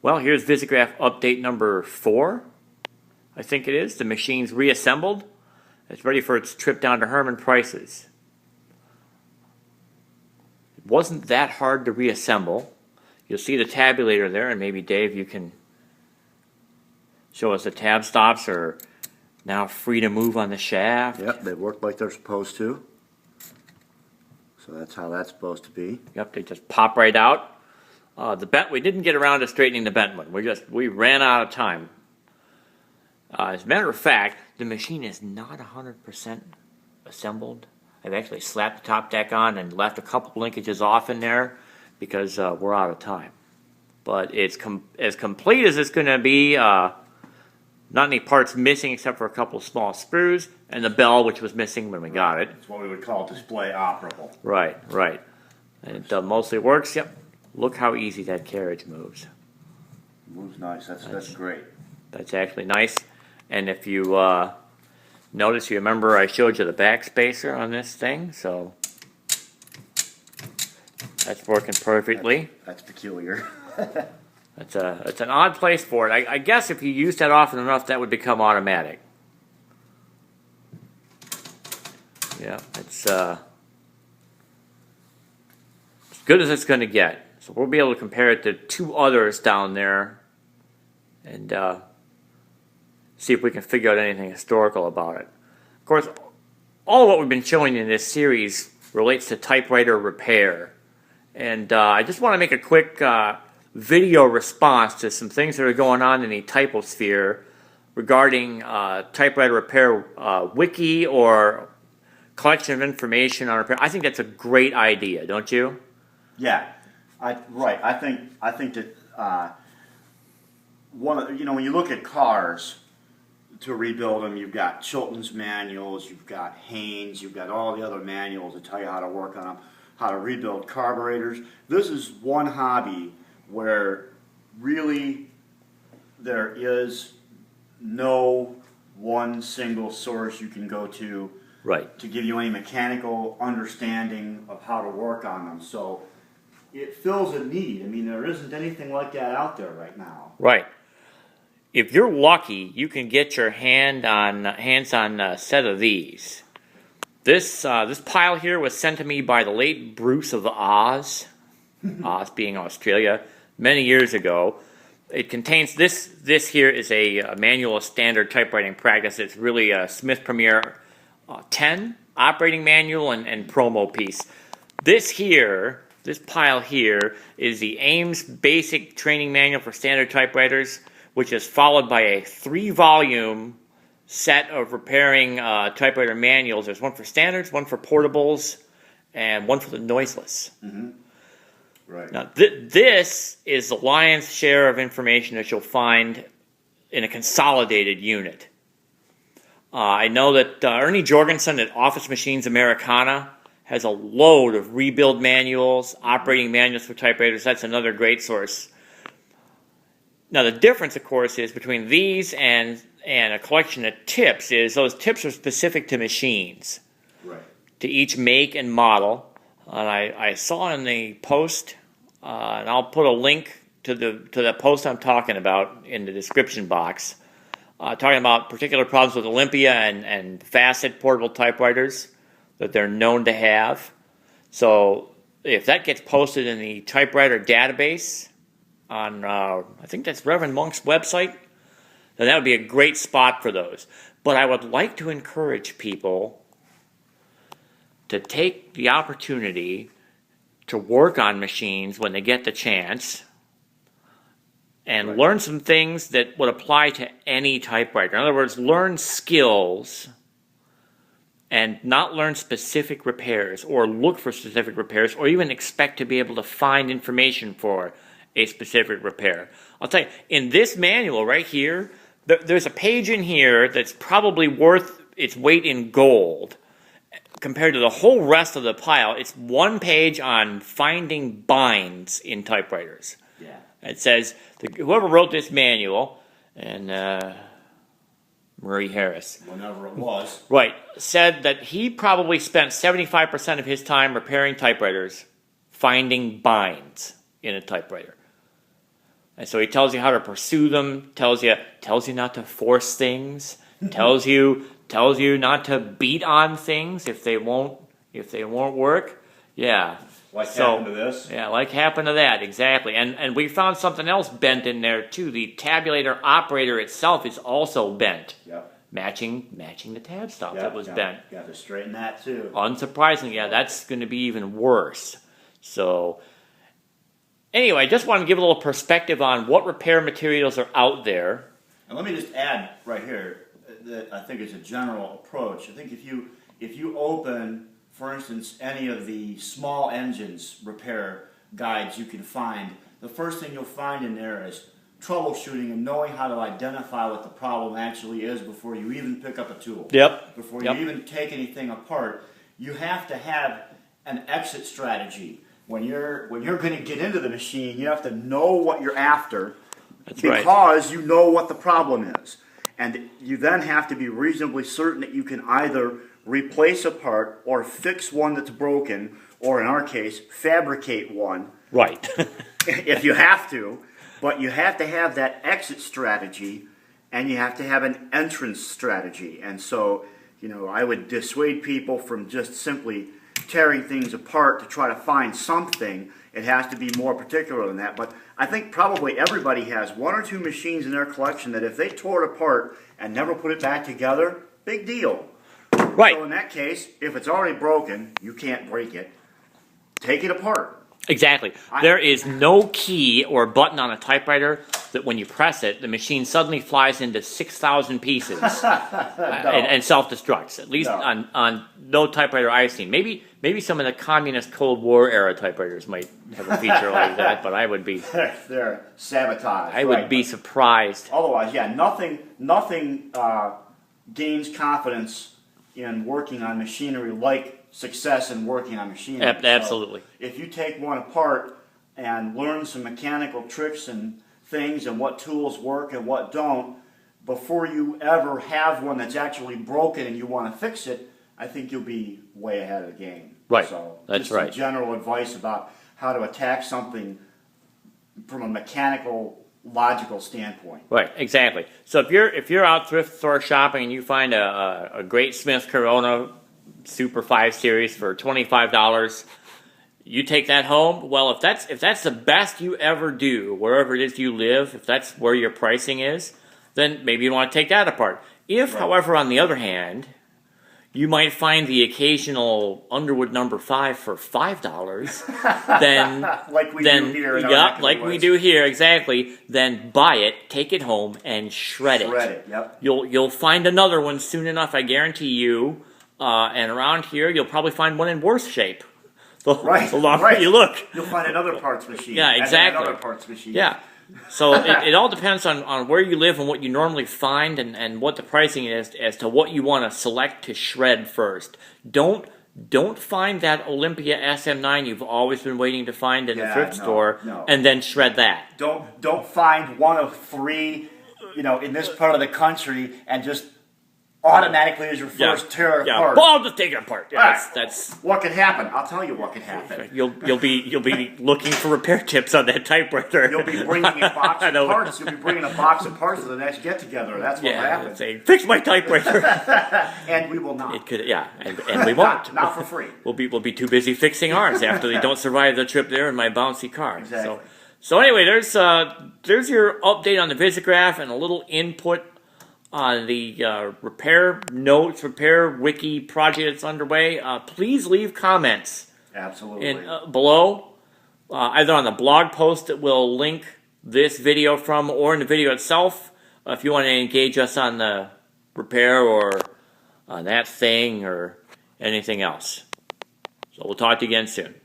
Well, here's Visigraph update number 4. I think it is. The machine's reassembled. It's ready for its trip down to Herman Price's. It wasn't that hard to reassemble. You'll see the tabulator there, and maybe Dave, you can show us the tab stops are now free to move on the shaft. Yep, they work like they're supposed to. So that's how that's supposed to be. Yep, they just pop right out. We didn't get around to straightening the bent one. We ran out of time. As a matter of fact, the machine is not 100% assembled. I've actually slapped the top deck on and left a couple linkages off in there because we're out of time. But it's as complete as it's going to be. Not any parts missing except for a couple of small screws and the bell, which was missing when we got it. It's what we would call display operable. Right. And it mostly works. Yep. Look how easy that carriage moves. Moves nice. That's great. That's actually nice. And if you notice, you remember I showed you the back spacer on this thing, so that's working perfectly. That's peculiar. It's an odd place for it. I guess if you use that often enough, that would become automatic. Yeah, it's as good as it's going to get. So we'll be able to compare it to 2 others down there and see if we can figure out anything historical about it. Of course, all of what we've been showing in this series relates to typewriter repair. And I just want to make a quick video response to some things that are going on in the typosphere regarding typewriter repair wiki or collection of information on repair. I think that's a great idea, don't you? Yeah, right. I think that when you look at cars to rebuild them, you've got Chilton's manuals, you've got Haynes, you've got all the other manuals that tell you how to work on them, how to rebuild carburetors. This is one hobby where really there is no one single source you can go to to give you any mechanical understanding of how to work on them. So it fills a need. I mean, there isn't anything like that out there right now. Right. If you're lucky, you can get your hands on a set of these. This pile here was sent to me by the late Bruce of Oz, Oz being Australia, many years ago. It contains this here is a manual of standard typewriting practice. It's really a Smith Premier 10 operating manual and promo piece. This pile here is the Ames Basic Training Manual for Standard Typewriters, which is followed by a 3-volume set of repairing typewriter manuals. There's one for standards, one for portables, and one for the noiseless. Mm-hmm. Right. Now, this is the lion's share of information that you'll find in a consolidated unit. I know that Ernie Jorgensen at Office Machines Americana has a load of rebuild manuals, operating manuals for typewriters. That's another great source. Now, the difference, of course, is between these and a collection of tips is those tips are specific to machines, to each make and model. And I saw in the post, and I'll put a link to the post I'm talking about in the description box, talking about particular problems with Olympia and Facet portable typewriters that they're known to have. So if that gets posted in the typewriter database on, I think that's Reverend Monk's website, then that would be a great spot for those. But I would like to encourage people to take the opportunity to work on machines when they get the chance and learn some things that would apply to any typewriter. In other words, learn skills and not learn specific repairs or look for specific repairs or even expect to be able to find information for a specific repair. I'll tell you, in this manual right here, there's a page in here that's probably worth its weight in gold compared to the whole rest of the pile. It's one page on finding binds in typewriters. Yeah. It says, whoever wrote this manual, and Murray Harris, whenever it was, said that he probably spent 75% of his time repairing typewriters finding binds in a typewriter. And so he tells you how to pursue them, tells you not to force things, tells you not to beat on things if they won't work. Yeah. Like happened to this? Yeah, like happened to that, exactly. And we found something else bent in there too. The tabulator operator itself is also bent. Yep. Matching the tab stop that was bent. Got to straighten that too. Unsurprisingly, yeah, that's going to be even worse. So, anyway, I just want to give a little perspective on what repair materials are out there. And let me just add right here that I think it's a general approach. I think if you open, for instance, any of the small engines repair guides you can find, the first thing you'll find in there is troubleshooting and knowing how to identify what the problem actually is before you even pick up a tool. Yep. Before you even take anything apart, you have to have an exit strategy. When you're going to get into the machine, you have to know what you're after. That's because you know what the problem is. And you then have to be reasonably certain that you can either replace a part or fix one that's broken, or in our case, fabricate one. Right. If you have to. But you have to have that exit strategy, and you have to have an entrance strategy. And so, I would dissuade people from just simply tearing things apart to try to find something. It has to be more particular than that. But I think probably everybody has one or two machines in their collection that if they tore it apart and never put it back together, big deal. Right. So in that case, if it's already broken, you can't break it. Take it apart. Exactly. There is no key or button on a typewriter that when you press it, the machine suddenly flies into 6,000 pieces and self-destructs. At least on no typewriter I've seen. Maybe some of the communist Cold War era typewriters might have a feature like that, but I would be... They're sabotaged. I would be surprised. Otherwise, yeah, nothing gains confidence in working on machinery like success in working on machinery. Absolutely. So if you take one apart and learn some mechanical tricks and things and what tools work and what don't, before you ever have one that's actually broken and you want to fix it, I think you'll be way ahead of the game. Right. So that's just right. Some general advice about how to attack something from a mechanical, logical standpoint. Right, exactly. So if you're out thrift store shopping and you find a great Smith Corona Super 5 Series for $25, you take that home. Well, if that's the best you ever do, wherever it is you live, if that's where your pricing is, then maybe you want to take that apart. If, however, on the other hand, you might find the occasional Underwood number 5 for $5, then like we do here. Like we do here, exactly. Then buy it, take it home, and shred it. Shred it. Yep. You'll find another one soon enough, I guarantee you. And around here, you'll probably find one in worse shape. The longer you look. You'll find another parts machine. Yeah, exactly. And another parts machine. Yeah. So it all depends on where you live and what you normally find and what the pricing is as to what you want to select to shred first. Don't find that Olympia SM9 you've always been waiting to find in a thrift store and then shred that. Don't find one of 3, in this part of the country and just automatically as your first tear it apart. Well, I'll just take it apart. Yeah, that's what could happen. I'll tell you what could happen. You'll be looking for repair tips on that typewriter. You'll be bringing a box of parts. You'll be bringing a box of parts to the next get together. That's what will happen. Saying, fix my typewriter. And we will not. It could, and we won't. Not for free. We'll be too busy fixing ours after they don't survive the trip there in my bouncy car. Exactly. So anyway, there's your update on the Visigraph and a little input on the repair notes, repair wiki project that's underway. Please leave comments. Absolutely. Below, either on the blog post that we'll link this video from or in the video itself, if you want to engage us on the repair or on that thing or anything else. So we'll talk to you again soon.